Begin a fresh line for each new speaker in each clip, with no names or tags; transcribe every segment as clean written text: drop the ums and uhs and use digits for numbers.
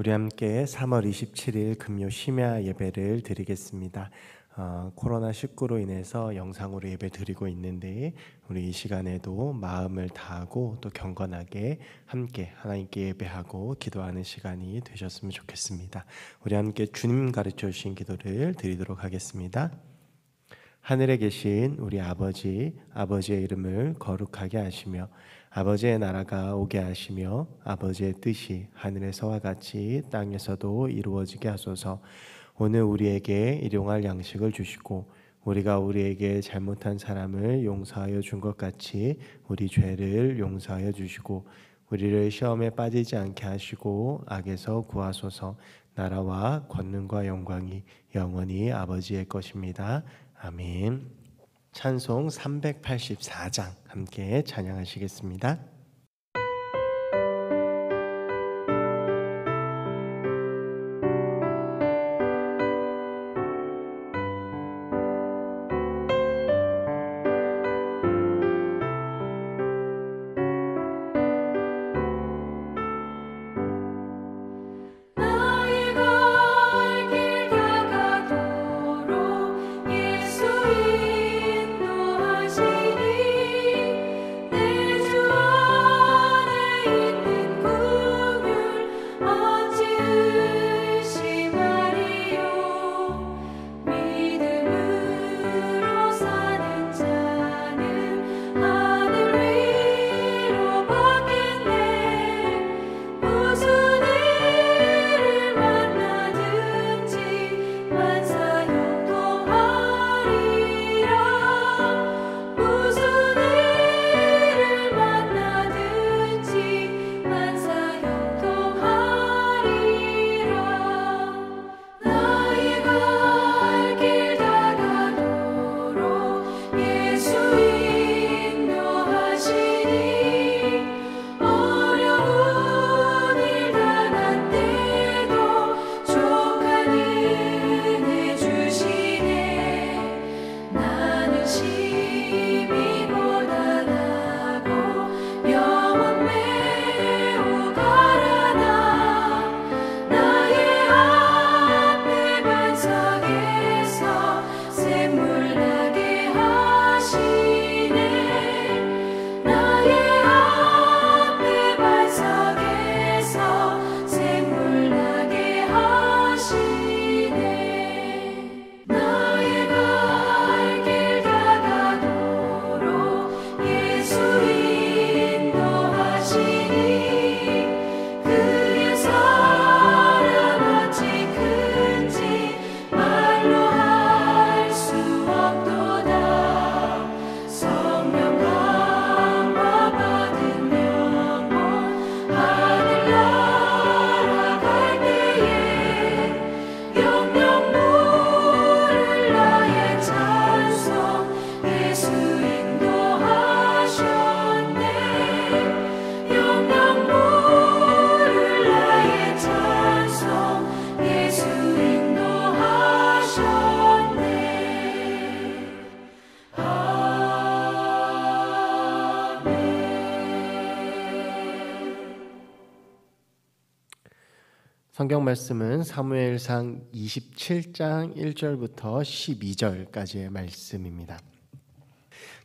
우리 함께 3월 27일 금요 심야 예배를 드리겠습니다. 코로나19로 인해서 영상으로 예배 드리고 있는데 우리 이 시간에도 마음을 다하고 또 경건하게 함께 하나님께 예배하고 기도하는 시간이 되셨으면 좋겠습니다. 우리 함께 주님 가르쳐 주신 기도를 드리도록 하겠습니다. 하늘에 계신 우리 아버지, 아버지의 이름을 거룩하게 하시며 아버지의 나라가 오게 하시며 아버지의 뜻이 하늘에서와 같이 땅에서도 이루어지게 하소서. 오늘 우리에게 일용할 양식을 주시고 우리가 우리에게 잘못한 사람을 용서하여 준 것 같이 우리 죄를 용서하여 주시고 우리를 시험에 빠지지 않게 하시고 악에서 구하소서. 나라와 권능과 영광이 영원히 아버지의 것입니다. 아멘. 찬송 384장 함께 찬양하시겠습니다. 성경 말씀은 사무엘상 27장 1절부터 12절까지의 말씀입니다.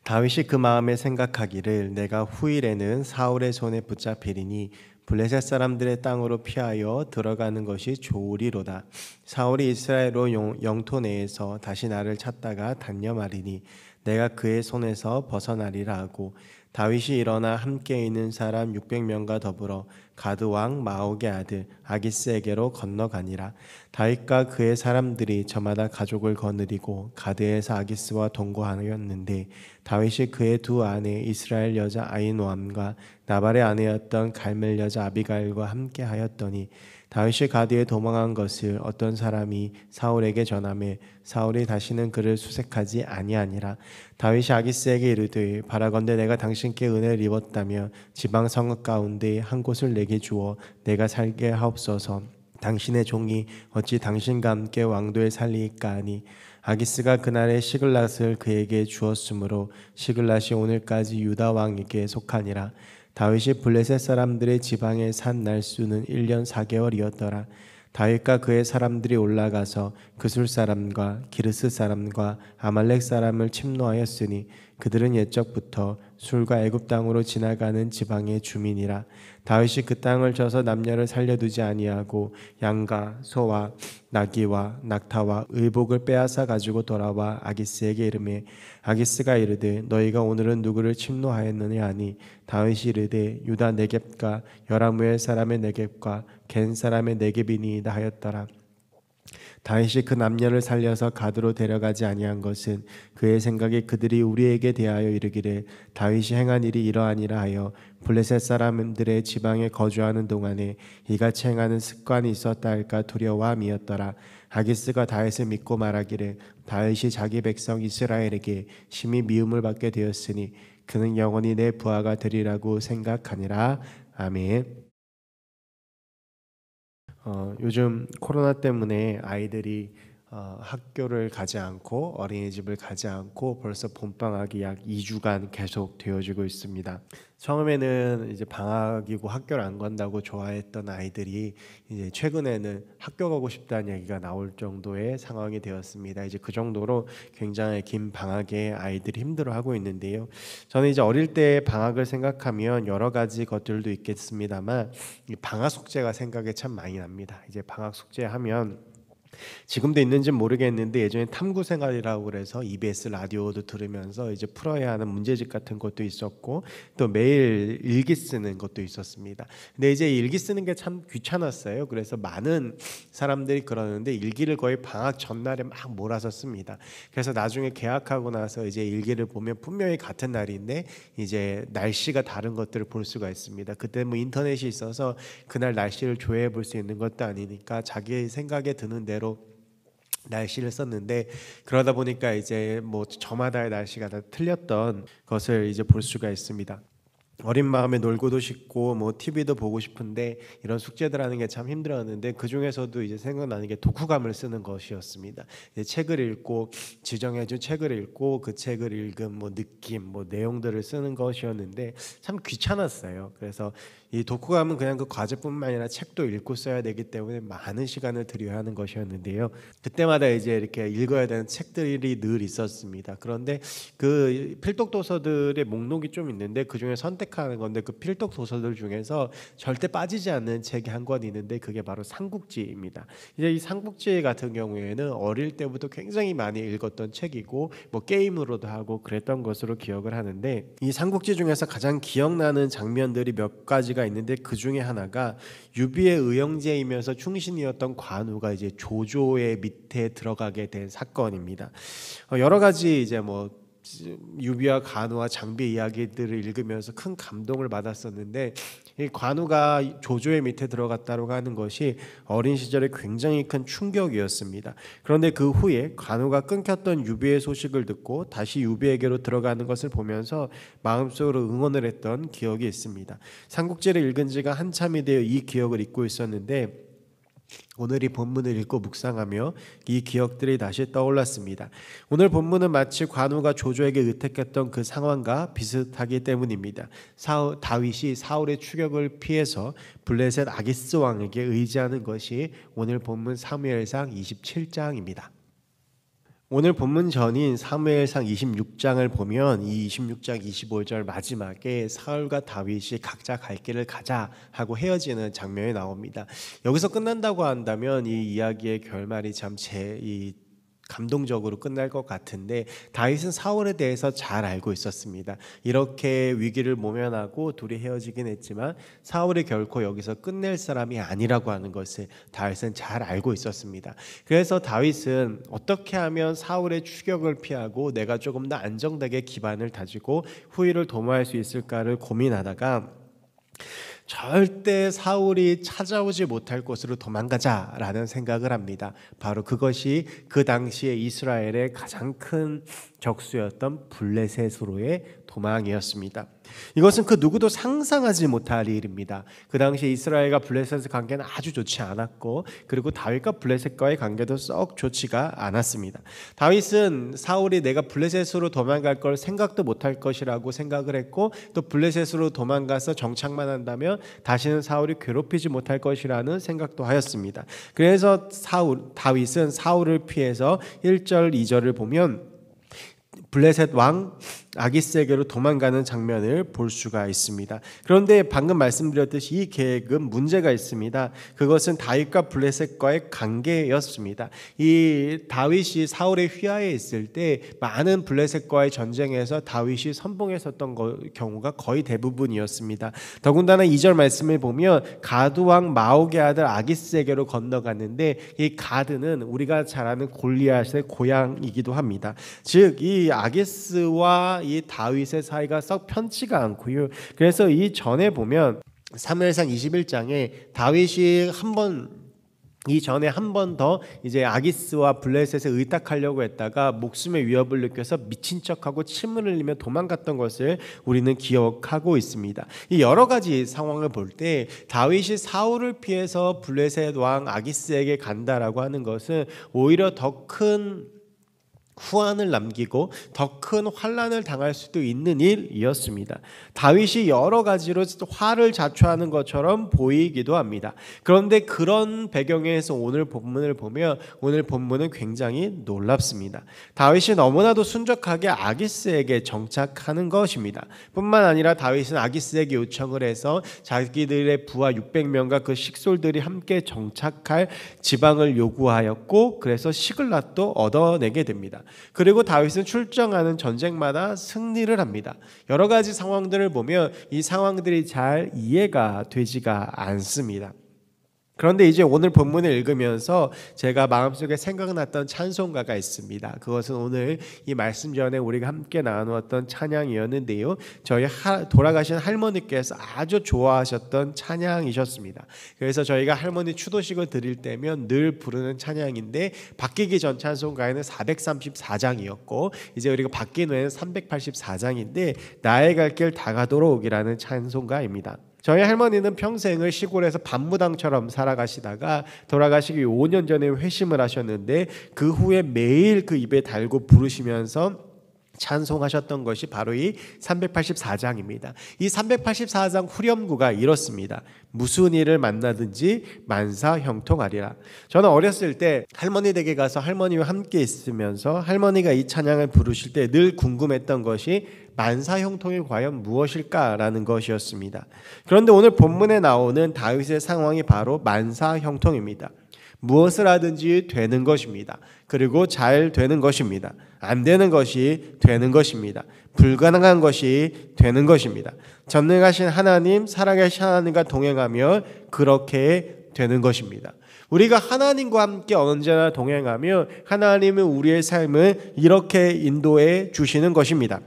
다윗이 그 마음에 생각하기를 내가 후일에는 사울의 손에 붙잡히리니 블레셋 사람들의 땅으로 피하여 들어가는 것이 좋으리로다. 사울이 이스라엘로 영토 내에서 다시 나를 찾다가 단념하리니 내가 그의 손에서 벗어나리라 하고 다윗이 일어나 함께 있는 사람 600명과 더불어 가드 왕 마옥의 아들 아기스에게로 건너가니라. 다윗과 그의 사람들이 저마다 가족을 거느리고 가드에서 아기스와 동거하였는데 다윗이 그의 두 아내 이스라엘 여자 아히노암과 나발의 아내였던 갈멜 여자 아비가일과 함께 하였더니 다윗이 가드에 도망한 것을 어떤 사람이 사울에게 전하매 사울이 다시는 그를 수색하지 아니하니라. 다윗이 아기스에게 이르되 바라건대 내가 당신께 은혜를 입었다며 지방 성읍 가운데 한 곳을 내게 주어 내가 살게 하옵소서. 당신의 종이 어찌 당신과 함께 왕도에 살리이까 하니 아기스가 그날에 시글랏을 그에게 주었으므로 시글랏이 오늘까지 유다 왕에게 속하니라. 다윗이 블레셋 사람들의 지방에 산 날수는 1년 4개월이었더라. 다윗과 그의 사람들이 올라가서 그술 사람과 기르스 사람과 아말렉 사람을 침노하였으니 그들은 옛적부터 술과 애굽 땅으로 지나가는 지방의 주민이라. 다윗이 그 땅을 쳐서 남녀를 살려두지 아니하고 양과 소와 나귀와 낙타와 의복을 빼앗아 가지고 돌아와 아기스에게 이르매 아기스가 이르되 너희가 오늘은 누구를 침노하였느냐 하니 다윗이 이르되 유다 네겝과 여라무엘 사람의 네겝과 겐 사람의 네겝이니이다 하였더라. 다윗이 그 남녀를 살려서 가드로 데려가지 아니한 것은 그의 생각에 그들이 우리에게 대하여 이르기를 다윗이 행한 일이 이러하니라 하여 블레셋 사람들의 지방에 거주하는 동안에 이같이 행하는 습관이 있었다 할까 두려워함이었더라. 아기스가 다윗을 믿고 말하기를 다윗이 자기 백성 이스라엘에게 심히 미움을 받게 되었으니 그는 영원히 내 부하가 되리라고 생각하니라. 아멘. 요즘 코로나 때문에 아이들이 학교를 가지 않고 어린이집을 가지 않고 벌써 봄방학이 약 2주간 계속 되어지고 있습니다. 처음에는 이제 방학이고 학교를 안 간다고 좋아했던 아이들이 이제 최근에는 학교 가고 싶다는 얘기가 나올 정도의 상황이 되었습니다. 이제 그 정도로 굉장히 긴 방학에 아이들이 힘들어하고 있는데요. 저는 이제 어릴 때 방학을 생각하면 여러 가지 것들도 있겠습니다만 이 방학 숙제가 생각에 참 많이 납니다. 이제 방학 숙제 하면 지금도 있는지는 모르겠는데 예전에 탐구생활이라고 그래서 EBS 라디오도 들으면서 이제 풀어야 하는 문제집 같은 것도 있었고 또 매일 일기 쓰는 것도 있었습니다. 근데 이제 일기 쓰는 게 참 귀찮았어요. 그래서 많은 사람들이 그러는데 일기를 거의 방학 전날에 막 몰아서 씁니다. 그래서 나중에 개학하고 나서 이제 일기를 보면 분명히 같은 날인데 이제 날씨가 다른 것들을 볼 수가 있습니다. 그때 뭐 인터넷이 있어서 그날 날씨를 조회해 볼 수 있는 것도 아니니까 자기 생각에 드는 대로 날씨를 썼는데 그러다 보니까 이제 뭐 저마다의 날씨가 다 틀렸던 것을 이제 볼 수가 있습니다. 어린 마음에 놀고도 싶고 뭐 TV도 보고 싶은데 이런 숙제들 하는 게 참 힘들었는데 그 중에서도 이제 생각나는 게 독후감을 쓰는 것이었습니다. 이제 책을 읽고 지정해준 책을 읽고 그 책을 읽은 뭐 느낌, 뭐 내용들을 쓰는 것이었는데 참 귀찮았어요. 그래서 이 독후감은 그냥 그 과제뿐만 아니라 책도 읽고 써야 되기 때문에 많은 시간을 들여야 하는 것이었는데요. 그때마다 이제 이렇게 읽어야 되는 책들이 늘 있었습니다. 그런데 그 필독 도서들의 목록이 좀 있는데 그 중에 선택하는 건데 그 필독 도서들 중에서 절대 빠지지 않는 책이 한 권 있는데 그게 바로 삼국지입니다. 이제 이 삼국지 같은 경우에는 어릴 때부터 굉장히 많이 읽었던 책이고 뭐 게임으로도 하고 그랬던 것으로 기억을 하는데 이 삼국지 중에서 가장 기억나는 장면들이 몇 가지가 있는데 그 중에 하나가 유비의 의형제이면서 충신이었던 관우가 이제 조조의 밑에 들어가게 된 사건입니다. 여러 가지 이제 뭐 유비와 관우와 장비 이야기들을 읽으면서 큰 감동을 받았었는데 이 관우가 조조의 밑에 들어갔다고 하는 것이 어린 시절에 굉장히 큰 충격이었습니다. 그런데 그 후에 관우가 끊겼던 유비의 소식을 듣고 다시 유비에게로 들어가는 것을 보면서 마음속으로 응원을 했던 기억이 있습니다. 삼국지를 읽은 지가 한참이 되어 이 기억을 잊고 있었는데 오늘 이 본문을 읽고 묵상하며 이 기억들이 다시 떠올랐습니다. 오늘 본문은 마치 관우가 조조에게 의택했던 그 상황과 비슷하기 때문입니다. 다윗이 사울의 추격을 피해서 블레셋 아기스 왕에게 의지하는 것이 오늘 본문 사무엘상 27장입니다. 오늘 본문 전인 사무엘상 26장을 보면 이 26장 25절 마지막에 사울과 다윗이 각자 갈 길을 가자 하고 헤어지는 장면이 나옵니다. 여기서 끝난다고 한다면 이 이야기의 결말이 참 감동적으로 끝날 것 같은데 다윗은 사울에 대해서 잘 알고 있었습니다. 이렇게 위기를 모면하고 둘이 헤어지긴 했지만 사울이 결코 여기서 끝낼 사람이 아니라고 하는 것을 다윗은 잘 알고 있었습니다. 그래서 다윗은 어떻게 하면 사울의 추격을 피하고 내가 조금 더 안정되게 기반을 다지고 후위를 도모할 수 있을까를 고민하다가 절대 사울이 찾아오지 못할 곳으로 도망가자라는 생각을 합니다. 바로 그것이 그 당시에 이스라엘의 가장 큰 적수였던 블레셋으로의 도망이었습니다. 이것은 그 누구도 상상하지 못할 일입니다. 그 당시 이스라엘과 블레셋의 관계는 아주 좋지 않았고, 그리고 다윗과 블레셋과의 관계도 썩 좋지가 않았습니다. 다윗은 사울이 내가 블레셋으로 도망갈 걸 생각도 못할 것이라고 생각을 했고, 또 블레셋으로 도망가서 정착만 한다면 다시는 사울이 괴롭히지 못할 것이라는 생각도 하였습니다. 그래서 다윗은 사울을 피해서 1절 2절을 보면 블레셋 왕 아기스에게로 도망가는 장면을 볼 수가 있습니다. 그런데 방금 말씀드렸듯이 이 계획은 문제가 있습니다. 그것은 다윗과 블레셋과의 관계였습니다. 이 다윗이 사울의 휘하에 있을 때 많은 블레셋과의 전쟁에서 다윗이 선봉했었던 경우가 거의 대부분이었습니다. 더군다나 2절 말씀을 보면 가드 왕 마옥의 아들 아기스에게로 건너갔는데, 이 가드는 우리가 잘 아는 골리앗의 고향이기도 합니다. 즉 이 아기스와 이 다윗의 사이가 썩 편치가 않고요. 그래서 이 전에 보면 사무엘상 21장에 다윗이 이 전에 한 번 더 이제 아기스와 블레셋에 의탁하려고 했다가 목숨의 위협을 느껴서 미친 척하고 침을 흘리며 도망갔던 것을 우리는 기억하고 있습니다. 이 여러 가지 상황을 볼 때 다윗이 사울을 피해서 블레셋 왕 아기스에게 간다라고 하는 것은 오히려 더 큰 후환을 남기고 더 큰 환난을 당할 수도 있는 일이었습니다. 다윗이 여러 가지로 화를 자초하는 것처럼 보이기도 합니다. 그런데 그런 배경에서 오늘 본문을 보면 오늘 본문은 굉장히 놀랍습니다. 다윗이 너무나도 순적하게 아기스에게 정착하는 것입니다. 뿐만 아니라 다윗은 아기스에게 요청을 해서 자기들의 부하 600명과 그 식솔들이 함께 정착할 지방을 요구하였고, 그래서 시글랏도 얻어내게 됩니다. 그리고 다윗은 출정하는 전쟁마다 승리를 합니다. 여러 가지 상황들을 보면 이 상황들이 잘 이해가 되지가 않습니다. 그런데 이제 오늘 본문을 읽으면서 제가 마음속에 생각났던 찬송가가 있습니다. 그것은 오늘 이 말씀 전에 우리가 함께 나누었던 찬양이었는데요. 저희 돌아가신 할머니께서 아주 좋아하셨던 찬양이셨습니다. 그래서 저희가 할머니 추도식을 드릴 때면 늘 부르는 찬양인데, 바뀌기 전 찬송가에는 434장이었고 이제 우리가 바뀐 후에는 384장인데 나의 갈 길 다가도록이라는 찬송가입니다. 저희 할머니는 평생을 시골에서 밤무당처럼 살아가시다가 돌아가시기 5년 전에 회심을 하셨는데, 그 후에 매일 그 입에 달고 부르시면서 찬송하셨던 것이 바로 이 384장입니다. 이 384장 후렴구가 이렇습니다. 무슨 일을 만나든지 만사 형통하리라. 저는 어렸을 때 할머니 댁에 가서 할머니와 함께 있으면서 할머니가 이 찬양을 부르실 때 늘 궁금했던 것이 만사 형통이 과연 무엇일까라는 것이었습니다. 그런데 오늘 본문에 나오는 다윗의 상황이 바로 만사 형통입니다. 무엇을 하든지 되는 것입니다. 그리고 잘 되는 것입니다. 안 되는 것이 되는 것입니다. 불가능한 것이 되는 것입니다. 전능하신 하나님, 살아계신 하나님과 동행하며 그렇게 되는 것입니다. 우리가 하나님과 함께 언제나 동행하며 하나님은 우리의 삶을 이렇게 인도해 주시는 것입니다.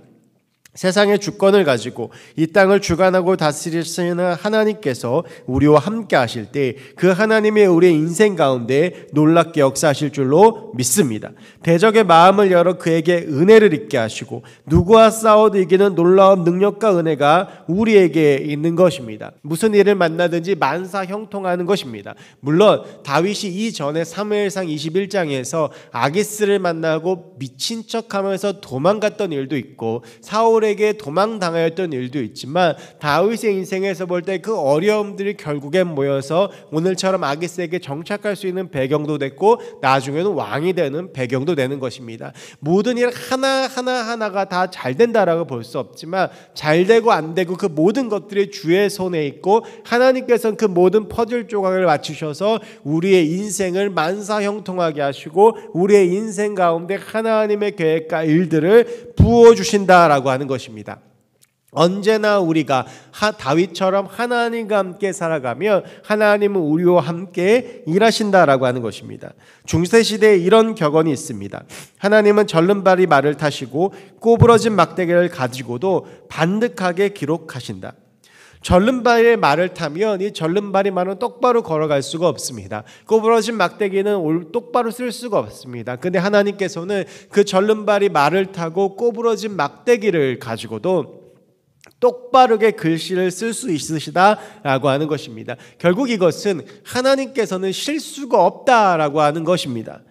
세상의 주권을 가지고 이 땅을 주관하고 다스리시는 하나님께서 우리와 함께 하실 때 그 하나님의 우리의 인생 가운데 놀랍게 역사하실 줄로 믿습니다. 대적의 마음을 열어 그에게 은혜를 입게 하시고 누구와 싸워도 이기는 놀라운 능력과 은혜가 우리에게 있는 것입니다. 무슨 일을 만나든지 만사 형통하는 것입니다. 물론 다윗이 이전에 사무엘상 21장에서 아기스를 만나고 미친 척하면서 도망갔던 일도 있고 사울에게 도망당하였던 일도 있지만, 다윗의 인생에서 볼 때 그 어려움들이 결국엔 모여서 오늘처럼 아기스에게 정착할 수 있는 배경도 됐고 나중에는 왕이 되는 배경도 되는 것입니다. 모든 일 하나하나가 다 잘 된다라고 볼 수 없지만 잘 되고 안 되고 그 모든 것들이 주의 손에 있고 하나님께서는 그 모든 퍼즐 조각을 맞추셔서 우리의 인생을 만사형통하게 하시고 우리의 인생 가운데 하나님의 계획과 일들을 부어주신다라고 하는 것입니다. 언제나 우리가 다윗처럼 하나님과 함께 살아가며 하나님은 우리와 함께 일하신다라고 하는 것입니다. 중세시대에 이런 격언이 있습니다. 하나님은 절름발이 말을 타시고 꼬부러진 막대기를 가지고도 반듯하게 기록하신다. 절름발의 말을 타면 이 절름발이 말은 똑바로 걸어갈 수가 없습니다. 꼬부러진 막대기는 똑바로 쓸 수가 없습니다. 근데 하나님께서는 그 절름발이 말을 타고 꼬부러진 막대기를 가지고도 똑바르게 글씨를 쓸 수 있으시다라고 하는 것입니다. 결국 이것은 하나님께서는 실수가 없다라고 하는 것입니다.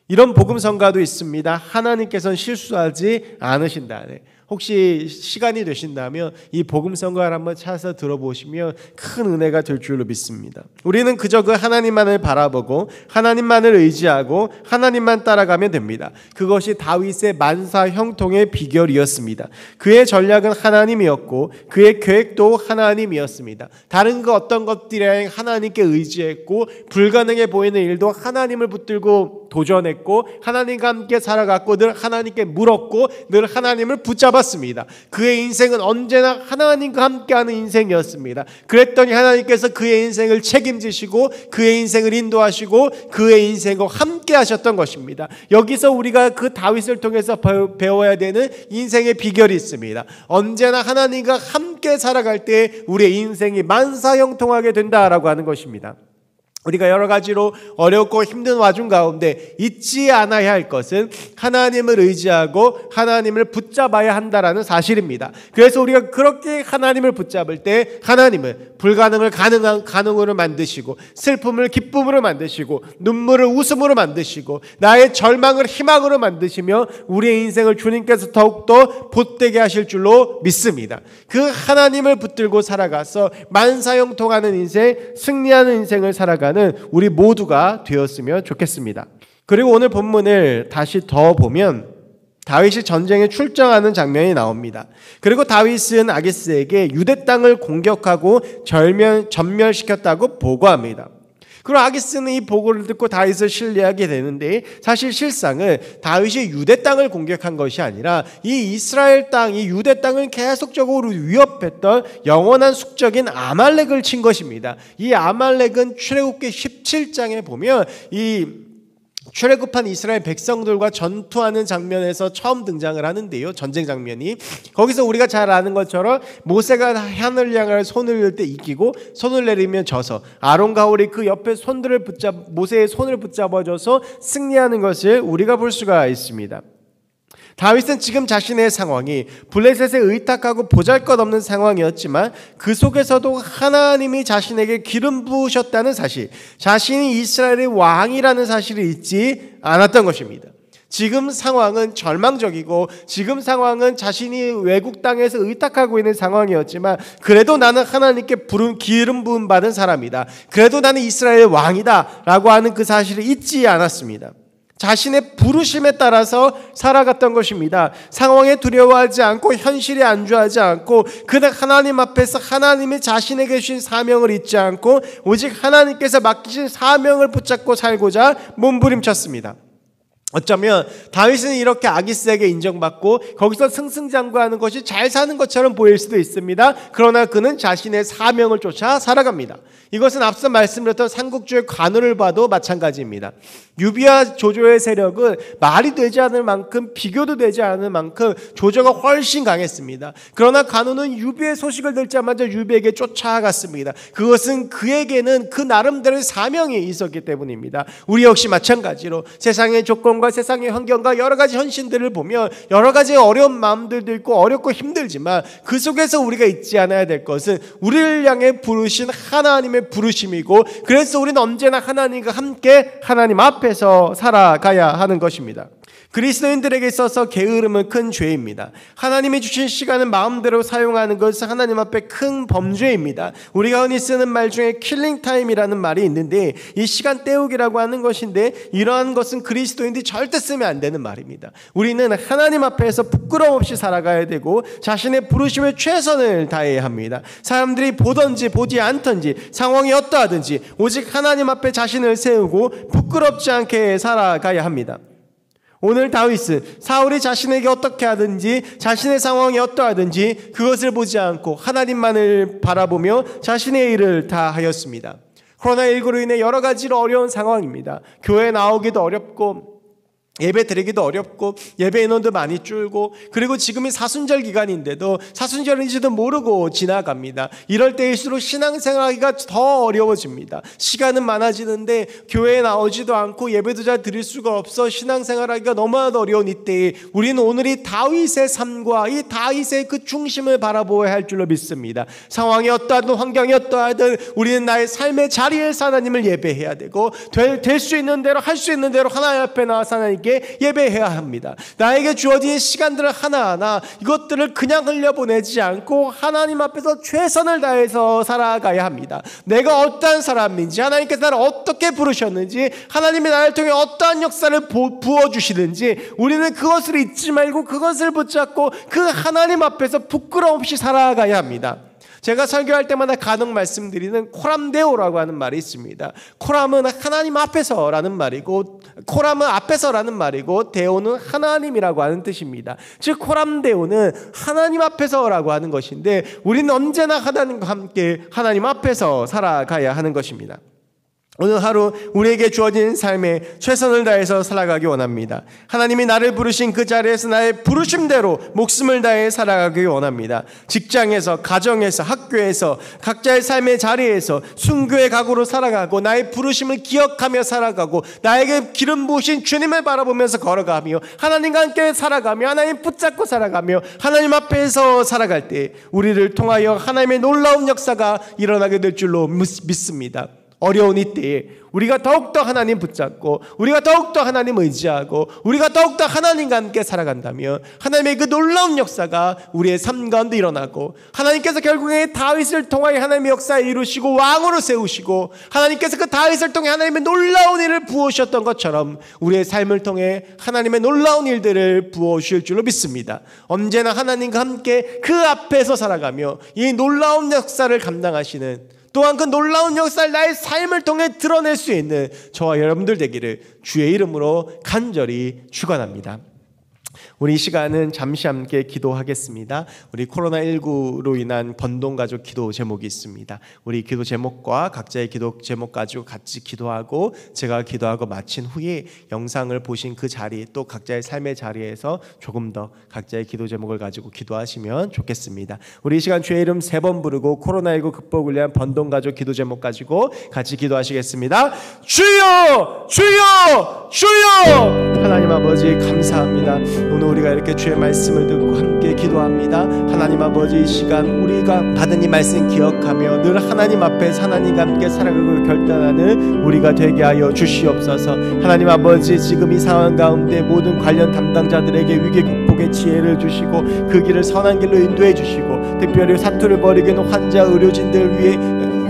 이런 복음성가도 있습니다. 하나님께서는 실수하지 않으신다. 혹시 시간이 되신다면 이 복음성가를 한번 찾아서 들어보시면 큰 은혜가 될 줄로 믿습니다. 우리는 그저 그 하나님만을 바라보고 하나님만을 의지하고 하나님만 따라가면 됩니다. 그것이 다윗의 만사 형통의 비결이었습니다. 그의 전략은 하나님이었고 그의 계획도 하나님이었습니다. 다른 그 어떤 것들에 하나님께 의지했고 불가능해 보이는 일도 하나님을 붙들고 도전했고 하나님과 함께 살아갔고 늘 하나님께 물었고 늘 하나님을 붙잡았습니다. 그의 인생은 언제나 하나님과 함께하는 인생이었습니다. 그랬더니 하나님께서 그의 인생을 책임지시고 그의 인생을 인도하시고 그의 인생과 함께 하셨던 것입니다. 여기서 우리가 그 다윗을 통해서 배워야 되는 인생의 비결이 있습니다. 언제나 하나님과 함께 살아갈 때 우리의 인생이 만사형통하게 된다라고 하는 것입니다. 우리가 여러 가지로 어렵고 힘든 와중 가운데 잊지 않아야 할 것은 하나님을 의지하고 하나님을 붙잡아야 한다라는 사실입니다. 그래서 우리가 그렇게 하나님을 붙잡을 때 하나님은 불가능을 가능으로 만드시고 슬픔을 기쁨으로 만드시고 눈물을 웃음으로 만드시고 나의 절망을 희망으로 만드시며 우리의 인생을 주님께서 더욱더 보태게 하실 줄로 믿습니다. 그 하나님을 붙들고 살아가서 만사형통하는 인생, 승리하는 인생을 살아가는 우리 모두가 되었으면 좋겠습니다. 그리고 오늘 본문을 다시 더 보면 다윗이 전쟁에 출정하는 장면이 나옵니다. 그리고 다윗은 아기스에게 유대 땅을 공격하고 전멸시켰다고 보고합니다. 그리고 아기스는 이 보고를 듣고 다윗을 신뢰하게 되는데 사실 실상은 다윗이 유대 땅을 공격한 것이 아니라 이 이스라엘 땅, 이 유대 땅을 계속적으로 위협했던 영원한 숙적인 아말렉을 친 것입니다. 이 아말렉은 출애굽기 17장에 보면 이 출애굽한 이스라엘 백성들과 전투하는 장면에서 처음 등장을 하는데요. 전쟁 장면이. 거기서 우리가 잘 아는 것처럼 모세가 하늘을 향해 손을 들 때 이기고 손을 내리면 져서 아론과 홀이 그 옆에 모세의 손을 붙잡아줘서 승리하는 것을 우리가 볼 수가 있습니다. 다윗은 지금 자신의 상황이 블레셋에 의탁하고 보잘것없는 상황이었지만 그 속에서도 하나님이 자신에게 기름 부으셨다는 사실, 자신이 이스라엘의 왕이라는 사실을 잊지 않았던 것입니다. 지금 상황은 절망적이고 지금 상황은 자신이 외국 땅에서 의탁하고 있는 상황이었지만 그래도 나는 하나님께 기름 부음 받은 사람이다. 그래도 나는 이스라엘의 왕이다 라고 하는 그 사실을 잊지 않았습니다. 자신의 부르심에 따라서 살아갔던 것입니다. 상황에 두려워하지 않고 현실에 안주하지 않고 그냥 하나님 앞에서 하나님이 자신에게 주신 사명을 잊지 않고 오직 하나님께서 맡기신 사명을 붙잡고 살고자 몸부림쳤습니다. 어쩌면 다윗은 이렇게 아기스에게 인정받고 거기서 승승장구하는 것이 잘 사는 것처럼 보일 수도 있습니다. 그러나 그는 자신의 사명을 쫓아 살아갑니다. 이것은 앞서 말씀드렸던 삼국주의 관우를 봐도 마찬가지입니다. 유비와 조조의 세력은 말이 되지 않을 만큼 비교도 되지 않을 만큼 조조가 훨씬 강했습니다. 그러나 관우는 유비의 소식을 듣자마자 유비에게 쫓아갔습니다. 그것은 그에게는 그 나름대로의 사명이 있었기 때문입니다. 우리 역시 마찬가지로 세상의 조건과 세상의 환경과 여러 가지 현실들을 보면 여러 가지 어려운 마음들도 있고 어렵고 힘들지만 그 속에서 우리가 잊지 않아야 될 것은 우리를 향해 부르신 하나님의 부르심이고 그래서 우리는 언제나 하나님과 함께 하나님 앞에서 살아가야 하는 것입니다. 그리스도인들에게 있어서 게으름은 큰 죄입니다. 하나님이 주신 시간을 마음대로 사용하는 것은 하나님 앞에 큰 범죄입니다. 우리가 흔히 쓰는 말 중에 킬링타임이라는 말이 있는데 이 시간 때우기라고 하는 것인데 이러한 것은 그리스도인들이 절대 쓰면 안 되는 말입니다. 우리는 하나님 앞에서 부끄러움 없이 살아가야 되고 자신의 부르심에 최선을 다해야 합니다. 사람들이 보든지 보지 않든지 상황이 어떠하든지 오직 하나님 앞에 자신을 세우고 부끄럽지 않게 살아가야 합니다. 오늘 다윗은 사울이 자신에게 어떻게 하든지 자신의 상황이 어떠하든지 그것을 보지 않고 하나님만을 바라보며 자신의 일을 다 하였습니다. 코로나19로 인해 여러 가지로 어려운 상황입니다. 교회 나오기도 어렵고 예배 드리기도 어렵고 예배 인원도 많이 줄고, 그리고 지금이 사순절 기간인데도 사순절인지도 모르고 지나갑니다. 이럴 때일수록 신앙생활하기가 더 어려워집니다. 시간은 많아지는데 교회에 나오지도 않고 예배도 잘 드릴 수가 없어 신앙생활하기가 너무나도 어려운 이때에 우리는 오늘 이 다윗의 삶과 이 다윗의 그 중심을 바라보아야 할 줄로 믿습니다. 상황이 어떠하든 환경이 어떠하든 우리는 나의 삶의 자리에서 하나님을 예배해야 되고, 될 수 있는 대로 할 수 있는 대로 하나님 앞에 나와서 하나님께 예배해야 합니다. 나에게 주어진 시간들을 하나하나 이것들을 그냥 흘려보내지 않고 하나님 앞에서 최선을 다해서 살아가야 합니다. 내가 어떠한 사람인지, 하나님께서 나를 어떻게 부르셨는지, 하나님이 나를 통해 어떠한 역사를 부어주시는지 우리는 그것을 잊지 말고 그것을 붙잡고 그 하나님 앞에서 부끄러움 없이 살아가야 합니다. 제가 설교할 때마다 간혹 말씀드리는 코람데오라고 하는 말이 있습니다. 코람은 하나님 앞에서라는 말이고, 코람은 앞에서라는 말이고, 데오는 하나님이라고 하는 뜻입니다. 즉 코람데오는 하나님 앞에서라고 하는 것인데, 우리는 언제나 하나님과 함께 하나님 앞에서 살아가야 하는 것입니다. 오늘 하루 우리에게 주어진 삶에 최선을 다해서 살아가기 원합니다. 하나님이 나를 부르신 그 자리에서 나의 부르심대로 목숨을 다해 살아가기 원합니다. 직장에서, 가정에서, 학교에서, 각자의 삶의 자리에서 순교의 각오로 살아가고, 나의 부르심을 기억하며 살아가고, 나에게 기름 부으신 주님을 바라보면서 걸어가며, 하나님과 함께 살아가며, 하나님 붙잡고 살아가며, 하나님 앞에서 살아갈 때 우리를 통하여 하나님의 놀라운 역사가 일어나게 될 줄로 믿습니다. 어려운 이때에 우리가 더욱더 하나님 붙잡고, 우리가 더욱더 하나님 의지하고, 우리가 더욱더 하나님과 함께 살아간다면 하나님의 그 놀라운 역사가 우리의 삶 가운데 일어나고, 하나님께서 결국에 다윗을 통하여 하나님의 역사를 이루시고 왕으로 세우시고, 하나님께서 그 다윗을 통해 하나님의 놀라운 일을 부어주셨던 것처럼 우리의 삶을 통해 하나님의 놀라운 일들을 부어주실 줄로 믿습니다. 언제나 하나님과 함께 그 앞에서 살아가며 이 놀라운 역사를 감당하시는, 또한 그 놀라운 역사를 나의 삶을 통해 드러낼 수 있는 저와 여러분들 되기를 주의 이름으로 간절히 축원합니다. 우리 이 시간은 잠시 함께 기도하겠습니다. 우리 코로나19로 인한 번동가족 기도 제목이 있습니다. 우리 기도 제목과 각자의 기도 제목 가지고 같이 기도하고, 제가 기도하고 마친 후에 영상을 보신 그 자리, 또 각자의 삶의 자리에서 조금 더 각자의 기도 제목을 가지고 기도하시면 좋겠습니다. 우리 이 시간 주의 이름 3번 부르고 코로나19 극복을 위한 번동가족 기도 제목 가지고 같이 기도하시겠습니다. 주여! 주여! 주여! 하나님 아버지 감사합니다. 오늘 우리가 이렇게 주의 말씀을 듣고 함께 기도합니다. 하나님 아버지, 이 시간 우리가 받은 이 말씀 기억하며 늘 하나님 앞에서 하나님과 함께 살아가고 결단하는 우리가 되게 하여 주시옵소서. 하나님 아버지, 지금 이 상황 가운데 모든 관련 담당자들에게 위기 극복의 지혜를 주시고 그 길을 선한 길로 인도해 주시고, 특별히 사투를 벌이고 있는 환자, 의료진들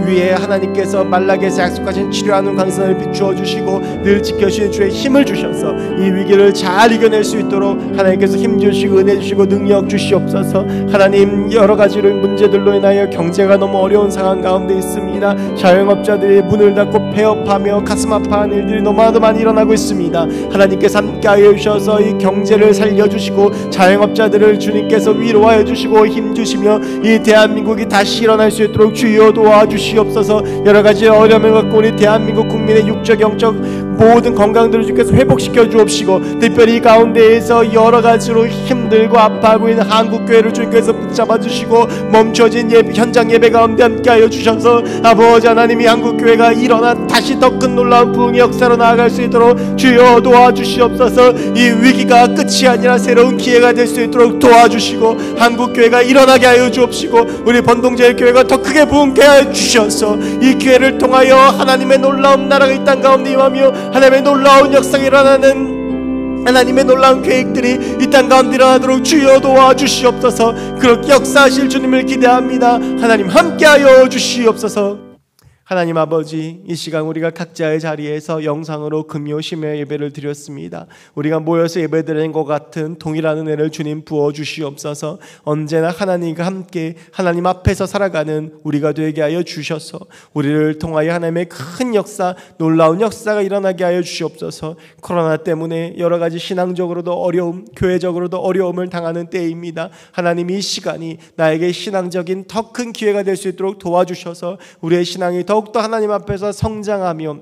위에 하나님께서 말라기에서 약속하신 치료하는 광선을 비추어 주시고 늘 지켜주시는 주의 힘을 주셔서 이 위기를 잘 이겨낼 수 있도록 하나님께서 힘 주시고 은혜 주시고 능력 주시옵소서. 하나님, 여러 가지로 문제들로 인하여 경제가 너무 어려운 상황 가운데 있습니다. 자영업자들이 문을 닫고 폐업하며 가슴 아파하는 일들이 너무나도 많이 일어나고 있습니다. 하나님께서 함께하여 주셔서 이 경제를 살려주시고 자영업자들을 주님께서 위로하여 주시고 힘 주시며 이 대한민국이 다시 일어날 수 있도록 주여 도와주시옵소서. 여러 가지 어려움을 갖고 우리 대한민국 국민의 육적 영적 모든 건강들을 주께서 회복시켜 주옵시고, 특별히 이 가운데에서 여러 가지로 힘들고 아파하고 있는 한국교회를 주께서 붙잡아 주시고 멈춰진 현장 예배 가운데 함께하여 주셔서 아버지 하나님이 한국교회가 일어나 다시 더 큰 놀라운 부흥의 역사로 나아갈 수 있도록 주여 도와주시옵소서. 이 위기가 끝이 아니라 새로운 기회가 될 수 있도록 도와주시고 한국교회가 일어나게 하여 주옵시고, 우리 번동제일교회가 더 크게 부흥케 하여 주셔서 이 기회를 통하여 하나님의 놀라운 나라가 이 땅 가운데 임하며 하나님의 놀라운 역사가 일어나는, 하나님의 놀라운 계획들이 이 땅 가운데 일어나도록 주여 도와주시옵소서. 그렇게 역사하실 주님을 기대합니다. 하나님 함께하여 주시옵소서. 하나님 아버지, 이 시간 우리가 각자의 자리에서 영상으로 금요 심야 예배를 드렸습니다. 우리가 모여서 예배드리는 것 같은 동일한 은혜를 주님 부어주시옵소서. 언제나 하나님과 함께 하나님 앞에서 살아가는 우리가 되게 하여 주셔서 우리를 통하여 하나님의 큰 역사, 놀라운 역사가 일어나게 하여 주시옵소서. 코로나 때문에 여러 가지 신앙적으로도 어려움, 교회적으로도 어려움을 당하는 때입니다. 하나님, 이 시간이 나에게 신앙적인 더 큰 기회가 될 수 있도록 도와주셔서 우리의 신앙이 더욱더 하나님 앞에서 성장하며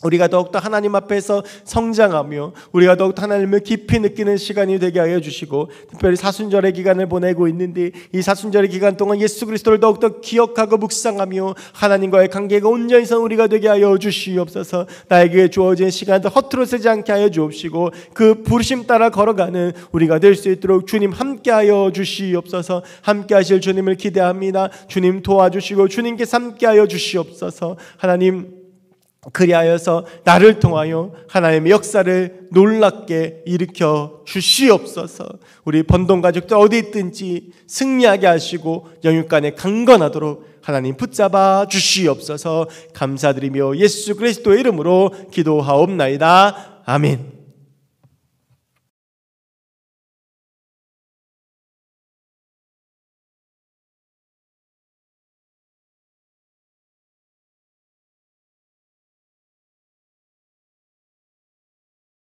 우리가 더욱더 하나님 앞에서 성장하며 우리가 더욱더 하나님을 깊이 느끼는 시간이 되게 하여 주시고, 특별히 사순절의 기간을 보내고 있는데 이 사순절의 기간 동안 예수 그리스도를 더욱더 기억하고 묵상하며 하나님과의 관계가 온전히 선 우리가 되게 하여 주시옵소서. 나에게 주어진 시간도 허투루 쓰지 않게 하여 주옵시고 그 부르심 따라 걸어가는 우리가 될 수 있도록 주님 함께 하여 주시옵소서. 함께 하실 주님을 기대합니다. 주님 도와주시고 주님께서 함께 하여 주시옵소서. 하나님, 그리하여서 나를 통하여 하나님의 역사를 놀랍게 일으켜 주시옵소서. 우리 번동 가족들 어디 있든지 승리하게 하시고 영육간에 강건하도록 하나님 붙잡아 주시옵소서. 감사드리며 예수 그리스도의 이름으로 기도하옵나이다. 아멘.